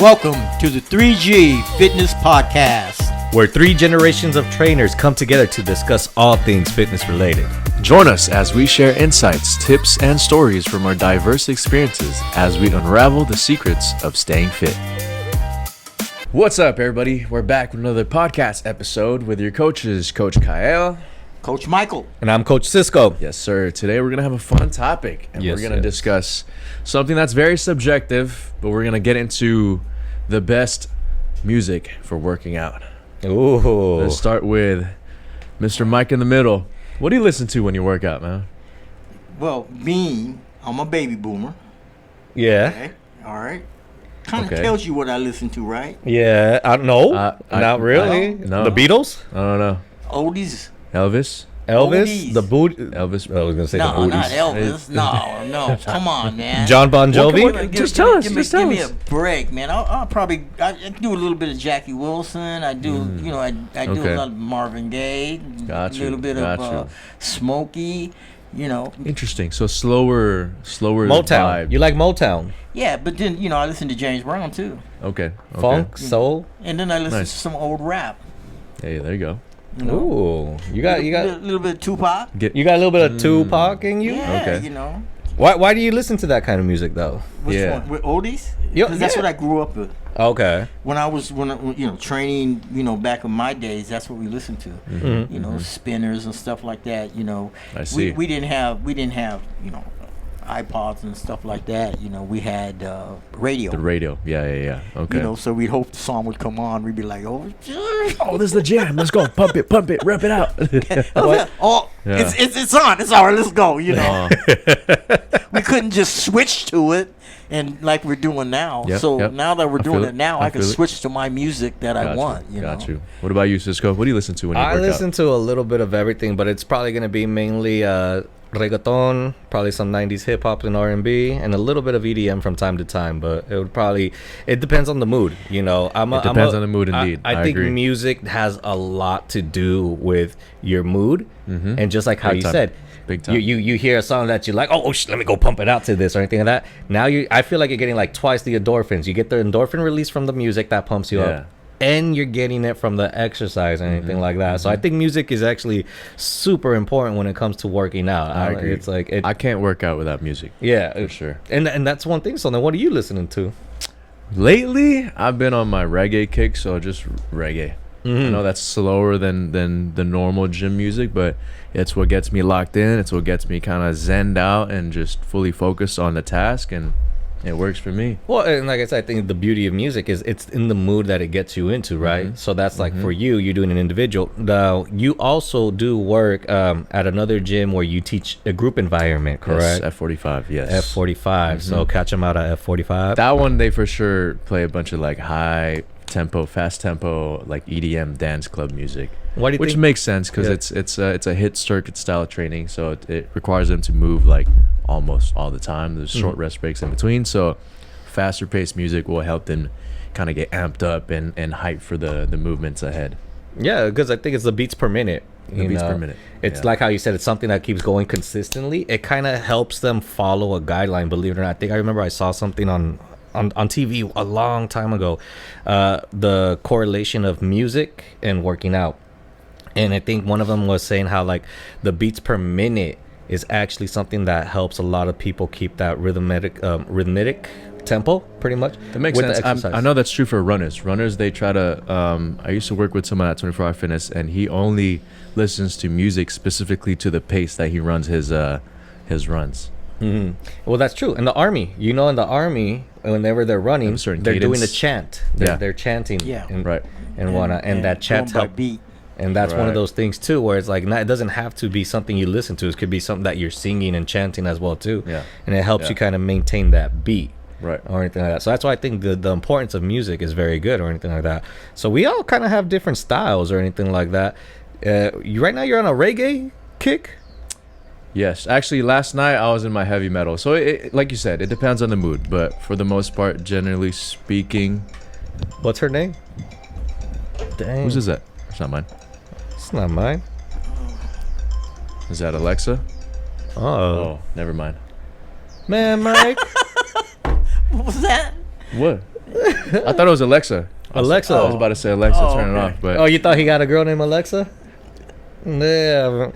Welcome to the 3G Fitness Podcast, where 3 generations of trainers come together to discuss all things fitness related. Join us as we share insights, tips, and stories from our diverse experiences as we unravel the secrets of staying fit. What's up, everybody? We're back with another podcast episode with your coaches, Coach Kyle, Coach Michael, and I'm Coach Cisco. Yes, sir. Today we're going to have a fun topic, and we're going to discuss something that's very subjective, but we're going to get into the best music for working out. Ooh. Let's start with Mr. Mike in the middle. What do you listen to when you work out, man? Well, I'm a baby boomer. Yeah. Okay. All right. Kind of tells you what I listen to, right? Yeah. I don't know. Not really. No. The Beatles? I don't know. Oldies. Elvis? The boot. Elvis. I was gonna say the No, booties. not Elvis. No. Come on, man. John Bon Jovi. Just tell us. Give me a break, man. I'll probably do a little bit of Jackie Wilson. I do, I do a lot of Marvin Gaye. A little bit of Smokey. Interesting. So slower Motown. vibe. You like Motown? Yeah, but then I listen to James Brown too. Okay. Funk, soul, and then I listen to some old rap. Hey, there you go. Ooh, you got a little bit of Tupac. You got a little bit of Tupac in you. Yeah, Okay. Why do you listen to that kind of music though? Which one? With oldies? Yo, Because that's what I grew up with. Okay. When I training, back in my days, that's what we listened to. Mm-hmm. Spinners and stuff like that. I see. We didn't have iPods and stuff like that. We had radio. The radio. Yeah. Okay. So we'd hope the song would come on. We'd be like, oh, this is the jam. Let's go. Pump it, rep it out. it's on. It's all right. Let's go. We couldn't just switch to it. And like we're doing now. Now that we're doing it now, I can switch to my music that I want. Got you. What about you, Cisco? What do you listen to when you work out? I listen to a little bit of everything, but it's probably going to be mainly reggaeton, probably some 90s hip-hop and R&B, and a little bit of EDM from time to time. But it depends on the mood. It depends on the mood, indeed. I think agree. Music has a lot to do with your mood. And just like how you said, Big time. You hear a song that you like, let me go pump it out to this or anything like that. Now I feel like you're getting like twice the endorphins. You get the endorphin release from the music that pumps you up, and you're getting it from the exercise and anything like that. So I think music is actually super important when it comes to working out. I agree. It's like I can't work out without music. Yeah, for sure. And that's one thing. So then, what are you listening to? Lately, I've been on my reggae kick, so just reggae. I know that's slower than the normal gym music, but it's what gets me locked in. It's what gets me kind of zenned out and just fully focused on the task, and it works for me. Well, and like I said, I think the beauty of music is it's in the mood that it gets you into, right? So that's like for you're doing an individual. Now, you also do work at another gym where you teach a group environment, correct? Yes, F45, yes. F45. So catch them out at F45. That one, they for sure play a bunch of like high tempo, fast tempo, like EDM dance club music. Why do you Which think? makes sense because it's a hit circuit style training, so it requires them to move like almost all the time. There's short rest breaks in between, so faster paced music will help them kind of get amped up and hyped for the movements ahead. Yeah, because I think it's the beats per minute. Per minute. It's like how you said, it's something that keeps going consistently. It kind of helps them follow a guideline, believe it or not. I remember I saw something on TV a long time ago, the correlation of music and working out. And I think one of them was saying how like the beats per minute is actually something that helps a lot of people keep that rhythmic tempo, pretty much. That makes sense. I know that's true for runners. Runners, they try to. I used to work with someone at 24 Hour Fitness, and he only listens to music specifically to the pace that he runs his runs. Well, that's true. In the army, whenever they're running, they're doing a chant. They're chanting. And whatnot. And that chant helps. And that's one of those things too, where it's like it doesn't have to be something you listen to. It could be something that you're singing and chanting as well too. And it helps you kind of maintain that beat. Or anything like that. So that's why I think the importance of music is very good or anything like that. So we all kind of have different styles or anything like that. Right now you're on a reggae kick? Yes. Actually, last night I was in my heavy metal. So like you said, it depends on the mood. But for the most part, generally speaking. What's her name? Dang. Whose is that? It's not mine. It's not mine. Is that Alexa? Oh, never mind. Man, Mike. What was that? What? I thought it was Alexa. Alexa. I was about to say Alexa, turn it off. But you thought he got a girl named Alexa? Yeah.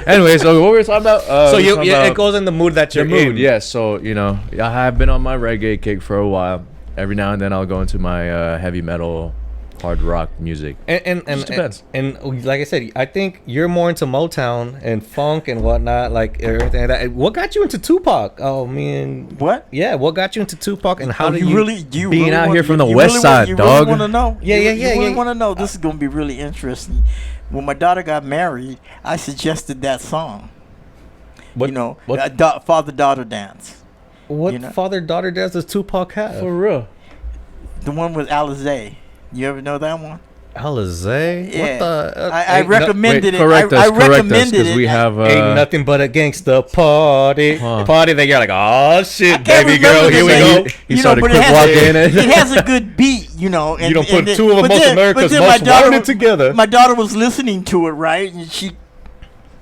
Anyway, so what were we talking about? It goes in the mood that you're in. Yeah. So I have been on my reggae kick for a while. Every now and then I'll go into my heavy metal, hard rock music. And depends. And like I said, I think you're more into Motown and funk and whatnot, like everything like that. What got you into Tupac? Oh man, what? Yeah, what got you into Tupac and how do you really being out here from the West Side, dog? You really want to know? Yeah. You really want to know? This is gonna be really interesting. When my daughter got married, I suggested that song. What? Father-daughter dance. What father-daughter dance does Tupac have? For real? The one with Alizé. You ever know that one? Alizé? Yeah. What the? I recommended it. Correct us, I recommended it. We have ain't nothing but a gangsta party. Party that you're like, oh shit, baby girl, here we go. You started quick walking in. It has a good beat, And you don't put two of America's most wanted together. My daughter was listening to it, right? And she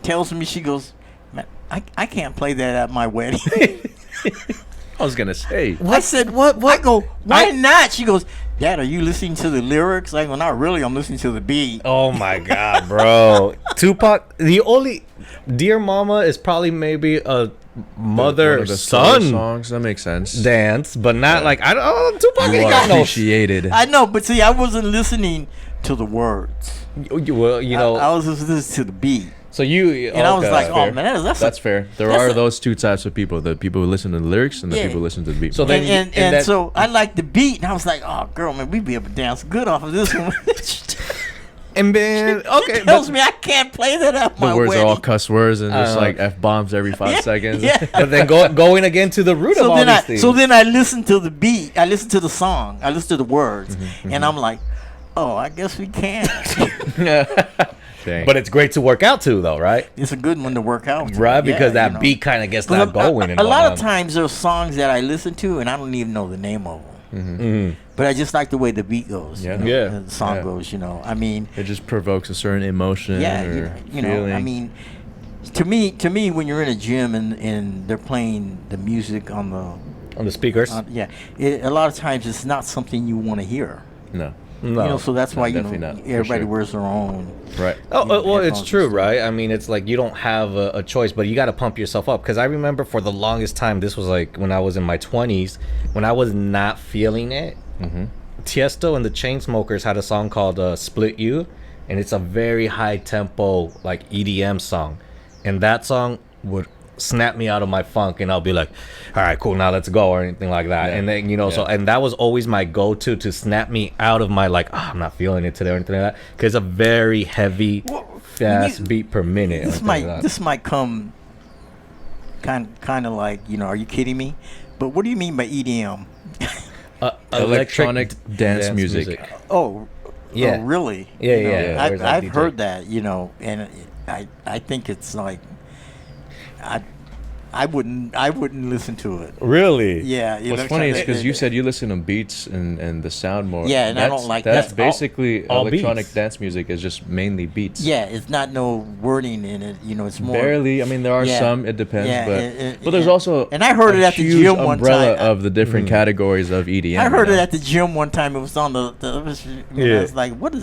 tells me, she goes, man, I can't play that at my wedding. I was gonna say. I said, what? I go, why not? She goes, Dad, are you listening to the lyrics? I go, not really. I'm listening to the beat. Oh my God, bro. Tupac, the only Dear Mama is probably maybe a mother-son songs. That makes sense. Dance, but not like Tupac you ain't are got appreciated. I know, but see, I wasn't listening to the words. Well, I was listening to the beat. So I was like, oh man, that's fair. There are those two types of people: the people who listen to the lyrics and the people who listen to the beat. So so I liked the beat, and I was like, oh girl, man, we'd be able to dance good off of this one. And then she tells me I can't play that at my wedding. The words are all cuss words and just like F-bombs every 5 seconds. Yeah. But then going again to the root of all these things. So then I listened to the beat. I listened to the song. I listened to the words, and I'm like, oh, I guess we can. But it's great to work out to, though, right? It's a good one to work out to. Right, because that beat kind of gets that going. A lot of times there's songs that I listen to and I don't even know the name of them. But I just like the way the beat goes. Yeah. The song goes, I mean. It just provokes a certain emotion or feeling. I mean, to me, when you're in a gym and they're playing the music on the speakers. A lot of times it's not something you want to hear. No. So that's why everybody wears their own. Right. Well, it's true, right? I mean, it's like you don't have a choice, but you got to pump yourself up. Because I remember for the longest time, this was like when I was in my 20s, when I was not feeling it. Tiesto and the Chainsmokers had a song called "Split You," and it's a very high tempo like EDM song, and that song would snap me out of my funk, and I'll be like, all right, cool, now let's go, or anything like that. And then so, and that was always my go-to to snap me out of my like, I'm not feeling it today or anything like that, because it's a very heavy fast beat per minute. This might come kind of like, are you kidding me? But what do you mean by EDM? Electronic dance music. Oh yeah. Oh, really? Yeah. I've heard that, and I think it's like, I wouldn't listen to it. Really? Yeah. What's funny is because you said you listen to beats and the sound more. Yeah, and I don't like that's that. basically all electronic beats. Dance music is just mainly beats. Yeah, it's not no wording in it. It's more barely. I mean, there are some. It depends, but there's also and I heard it at the gym one time. Of the different categories of EDM. I heard it at the gym one time. It was on the I was like, what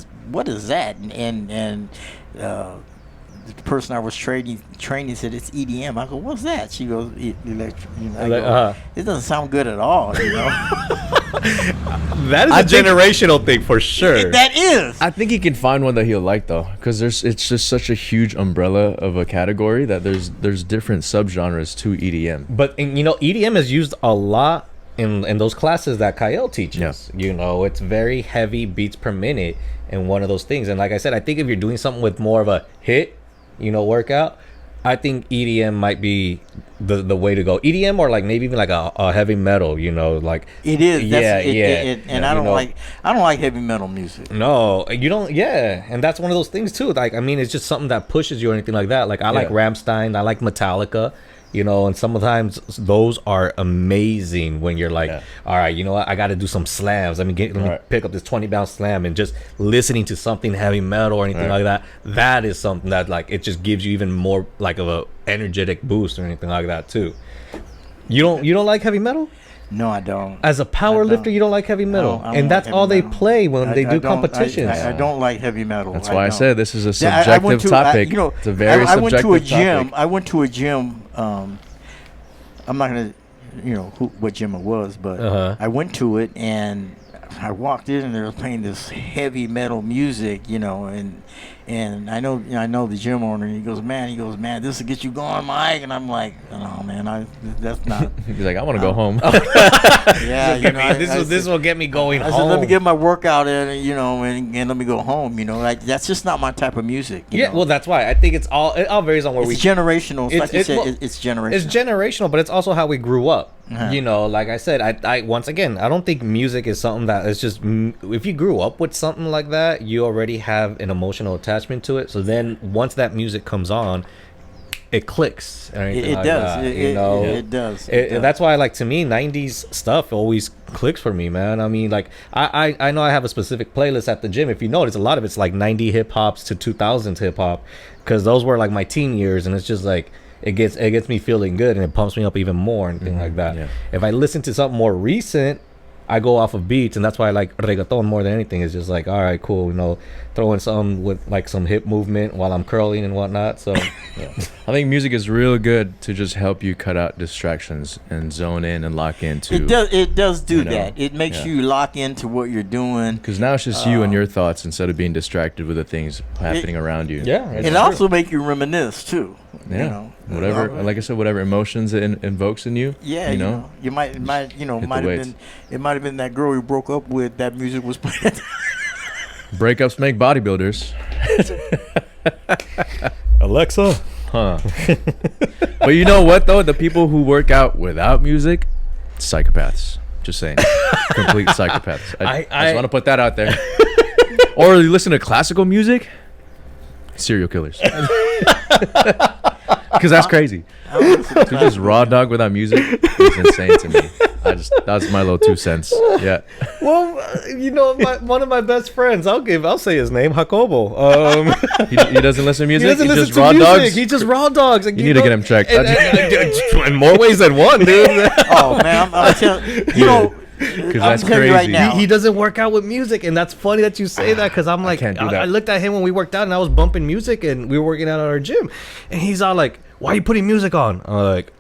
is that? And the person I was training said it's EDM. I go, what's that? She goes, electric. It doesn't sound good at all. That is a generational thing for sure. That is. I think he can find one that he'll like though, because it's just such a huge umbrella of a category that there's different subgenres to EDM. But EDM is used a lot in those classes that Kyle teaches. Yeah. It's very heavy beats per minute and one of those things. And like I said, I think if you're doing something with more of a hit, workout, I think EDM might be the way to go. EDM or like maybe even like a heavy metal, like it is. And I don't like heavy metal music. No, you don't. Yeah, and that's one of those things too. Like, I mean, it's just something that pushes you or anything like that. Like I like Rammstein, I like Metallica. And sometimes those are amazing when you're like, all right, you know what? I got to do some slams. Let me pick up this 20-pound slam, and just listening to something heavy metal or anything like that. That is something that like it just gives you even more like of a energetic boost or anything like that too. You don't like heavy metal? No, I don't. As a power lifter, you don't like heavy metal, and that's all they play when they do competitions. I don't like heavy metal. That's why I said this is a subjective topic. It's a very subjective topic. I went to a gym. I'm not gonna, what gym it was, but I went to it and I walked in and they were playing this heavy metal music, and I know the gym owner. And he goes, man, this will get you going, Mike. And I'm like, no, man, that's not. He's like, I want to go home. Yeah, this will get me going home. I said, let me get my workout in, and let me go home. Like that's just not my type of music. Yeah, well, that's why I think it all varies on where it's generational. It's generational. It's generational, but it's also how we grew up. Like I said, I once again, I don't think music is something that is just, if you grew up with something like that, you already have an emotional attachment to it. So then once that music comes on, it clicks. It does. It does. That's why, to me, 90s stuff always clicks for me, man. I mean, I know I have a specific playlist at the gym. If you notice, a lot of it's 90 hip hops to 2000s hip hop, because those were my teen years, and it's just it gets me feeling good, and it pumps me up even more and things like that. Yeah. If I listen to something more recent, I go off of beats, and that's why I like reggaeton more than anything. It's just all right, cool, throwing something with some hip movement while I'm curling and whatnot. So yeah. I think music is real good to just help you cut out distractions and zone in and lock into. It does do that. It makes you lock into what you're doing. Because now it's just you and your thoughts instead of being distracted with the things happening around you. Yeah, it also make you reminisce too. Yeah, whatever. Like I said, whatever emotions it invokes in you. Yeah, you might have been that girl you broke up with. That music was playing. Breakups make bodybuilders. Alexa. Huh. But you know what though? The people who work out without music, psychopaths. Just saying. Complete psychopaths. I just want to put that out there. Or you listen to classical music, serial killers. Because that's crazy. To just raw dog without music is insane to me. That's my little 2 cents. Yeah. Well, one of my best friends, I'll say his name, Jacobo. He doesn't listen to music. He doesn't listen to raw music. Dogs? He just raw dogs. You need to get him checked. In more ways than one, dude. Oh man, I'm telling you. Because that's crazy. Right now. He doesn't work out with music, and that's funny that you say that, because I'm like, I looked at him when we worked out, and I was bumping music, and we were working out at our gym, and he's all like, "Why are you putting music on?" I'm like,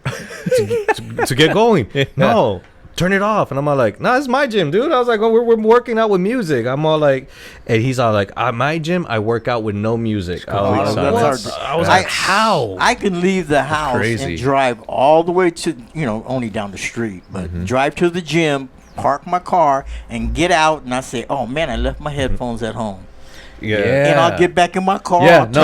to get going. No, turn it off. And I'm all like, "No, it's my gym, dude." I was like, "Well, we're working out with music." I'm all like, and he's all like, "At my gym, I work out with no music." I was like, "How?" I can leave the house and drive all the way to, only down the street, but drive to the gym, park my car, and get out, and I say, "Oh man, I left my headphones at home." Yeah. And I'll get back in my car. Yeah, no,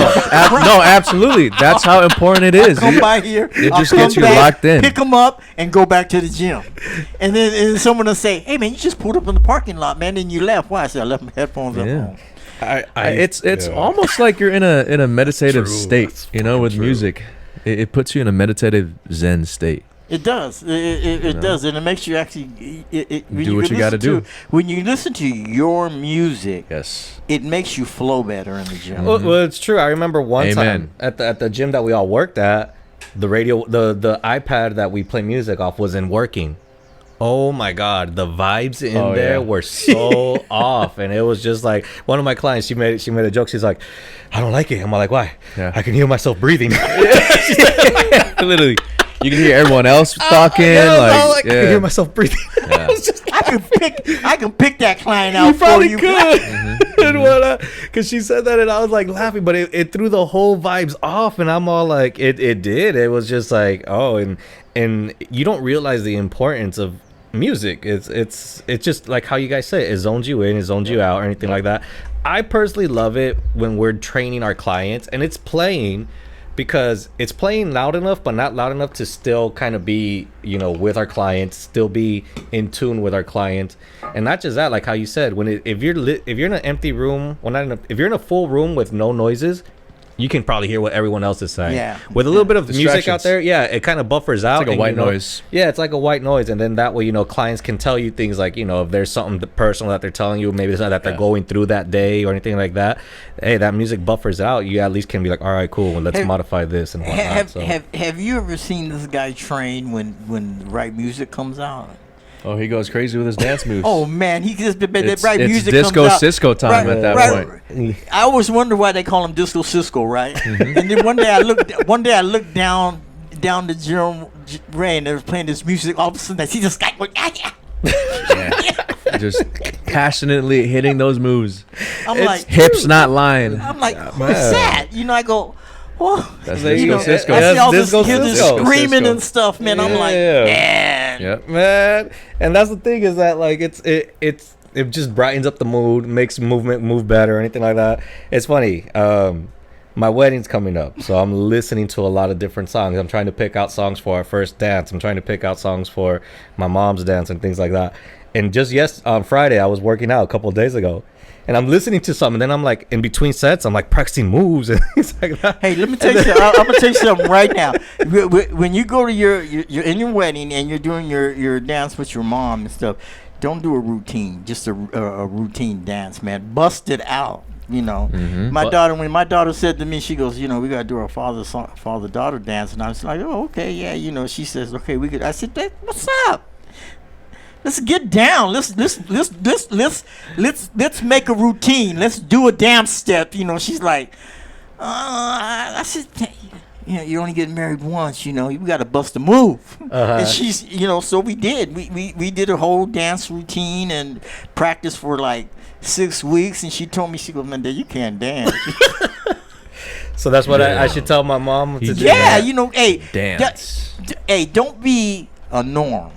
absolutely. That's how important it is. I'll come by here. It just gets you locked in. Pick them up and go back to the gym. And then someone will say, "Hey man, you just pulled up in the parking lot, man, and you left." Why? I said, "I left my headphones at home." It's almost like you're in a meditative state, with music. It puts you in a meditative Zen state. It does. It does, and it makes you actually do what you got to do. When you listen to your music, yes, it makes you flow better in the gym. Well, it's true. I remember one time at the gym that we all worked at, the radio, the iPad that we play music off wasn't working. Oh my God, the vibes in there were so off, and it was just like, one of my clients, she made a joke. She's like, "I don't like it." I'm like, "Why?" Yeah. "I can hear myself breathing." Literally. You can hear everyone else talking. I can hear myself breathing. Yeah. I can pick that client out for you. Could. Because she said that, and I was like laughing, but it threw the whole vibes off, and I'm all like, it did. It was just like, and you don't realize the importance of music. It's just like how you guys say it zones you in, it zones you out, or anything like that. I personally love it when we're training our clients and it's playing, because it's playing loud enough, but not loud enough to still kind of be, with our clients, still be in tune with our clients. And not just that, like how you said, if you're in an empty room, if you're in a full room with no noises, you can probably hear what everyone else is saying. Yeah. With a little bit of music out there, it kind of buffers out. It's like a white noise. Yeah, it's like a white noise. And then that way, clients can tell you things like, if there's something personal that they're telling you, maybe it's not that they're going through that day or anything like that. Hey, that music buffers out. You at least can be like, all right, cool, well, let's modify this and whatnot. Have you ever seen this guy train when the right music comes out? Oh, he goes crazy with his dance moves. Oh man, he just it's music disco comes out. Cisco time at that point. I always wonder why they call him Disco Cisco, right? Mm-hmm. And then one day I looked down the Jerome Ray and they were playing this music. All of a sudden, I see this guy going, just passionately hitting those moves. I'm like, hips not lying. I'm like, what's that? I go, well, that's Disco Cisco. I see all this kids screaming and stuff, man. I'm like, man. Yep. Man. And that's the thing is that like it just brightens up the mood, makes movement move better, anything like that. It's funny. My wedding's coming up, so I'm listening to a lot of different songs. I'm trying to pick out songs for our first dance. I'm trying to pick out songs for my mom's dance and things like that. And just on Friday, I was working out a couple of days ago. And I'm listening to something, and then I'm like, in between sets, I'm like practicing moves and things like that. Hey, let me tell you something. I'm gonna tell you something right now. When you go to you're in your wedding and you're doing your dance with your mom and stuff, don't do a routine, just a routine dance, man. Bust it out. Mm-hmm. When my daughter said to me, she goes, we gotta do our father-daughter dance, and I was like, oh, okay, yeah, she says, okay, we could. I said, what's up? Let's get down. Let's make a routine. Let's do a dance step. She's like, I said, you only get married once. You got to bust a move. And she's, so we did. We did a whole dance routine and practice for like 6 weeks. And she told me, she goes, man, you can't dance. So that's what I should tell my mom to do. Yeah, hey, dance. Hey, don't be a norm.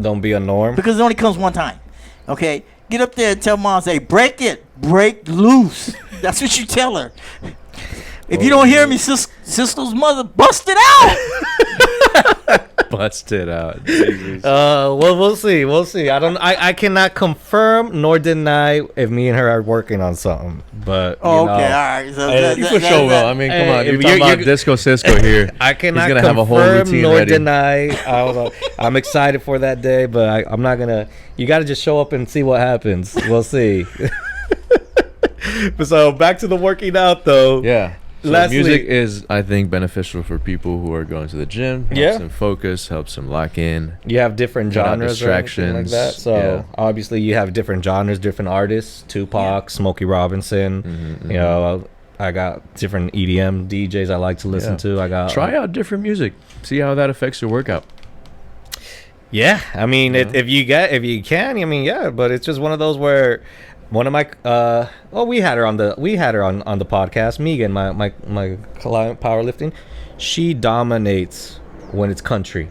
Don't be a norm. Because it only comes one time. Okay? Get up there and tell mom, say, break loose. That's what you tell her. If you don't hear me, Cisco's mother, bust it out. Bust it out. Well, we'll see. I cannot confirm nor deny if me and her are working on something. But all right. So you for sure will. I mean, come on. You're talking about Disco Cisco here. I cannot He's gonna confirm have a whole routine nor ready. deny. I'm excited for that day, but I'm not gonna. You got to just show up and see what happens. We'll see. So back to the working out, though. Yeah. So music is, I think, beneficial for people who are going to the gym. Helps them focus, helps them lock in. You have different genres, distractions like that. So obviously, you have different genres, different artists. Tupac, Smokey Robinson. I got different EDM DJs I like to listen to. I got try out different music. See how that affects your workout. Yeah, I mean, if you can, I mean, yeah. But it's just one of those where. One of my we had her on the podcast. Megan, my client powerlifting, she dominates when it's country.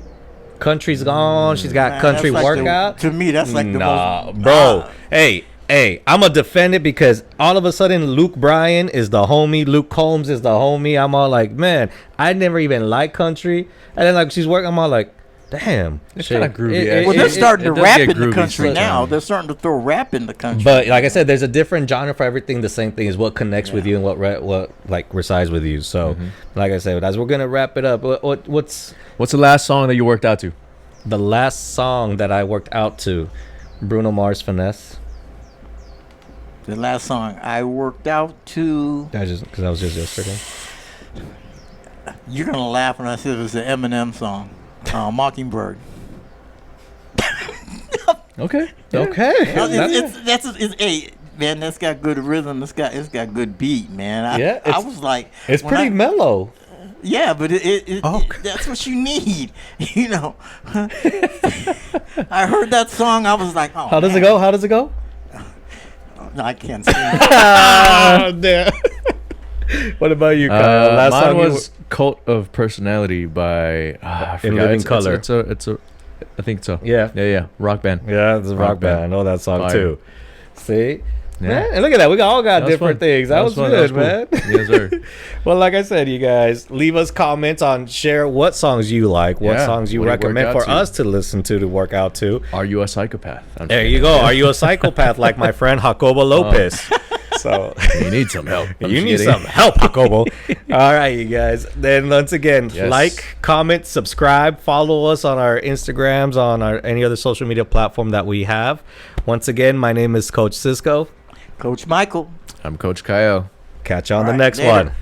Country's gone. She's got country workout. To me, that's like the most. Bro. Hey, I'm gonna defend it because all of a sudden Luke Bryan is the homie. Luke Combs is the homie. I'm all like, man, I never even liked country. And then like she's working, I'm all like, damn, it's kind of groovy. Well, they're starting to rap in the country now. They're starting to throw rap in the country. But like I said, there's a different genre for everything. The same thing is what connects with you and what like resides with you. So, like I said, as we're gonna wrap it up, what's the last song that you worked out to? The last song that I worked out to, Bruno Mars, Finesse. The last song I worked out to. Because that was just yesterday. You're gonna laugh when I said it was an Eminem song. Mockingbird. Okay. Hey, man, that's got good rhythm. It's got good beat, man. I was like, it's pretty mellow. Yeah, but that's what you need. I heard that song. I was like, oh. How does it go? No, I can't sing. Oh, damn. What about you, Kyle? Last mine was Cult of Personality by In Living Color. It's a I think so. Yeah. Rock band. Yeah, it's a rock band. I know that song too. See? Yeah. Man, and look at that. We all got different things. That was good, man. Yes, sir. Well, like I said, you guys, leave us comments share what songs you like, what songs you recommend for us to listen to work out to. Are you a psychopath? There you go. Are you a psychopath like my friend Jacobo Lopez? So you need some help. You need some help, Jacobo. All right, you guys. Then once again, like, comment, subscribe, follow us on our Instagrams, on any other social media platform that we have. Once again, my name is Coach Cisco. Coach Michael. I'm Coach Kyle. Catch you on the next one.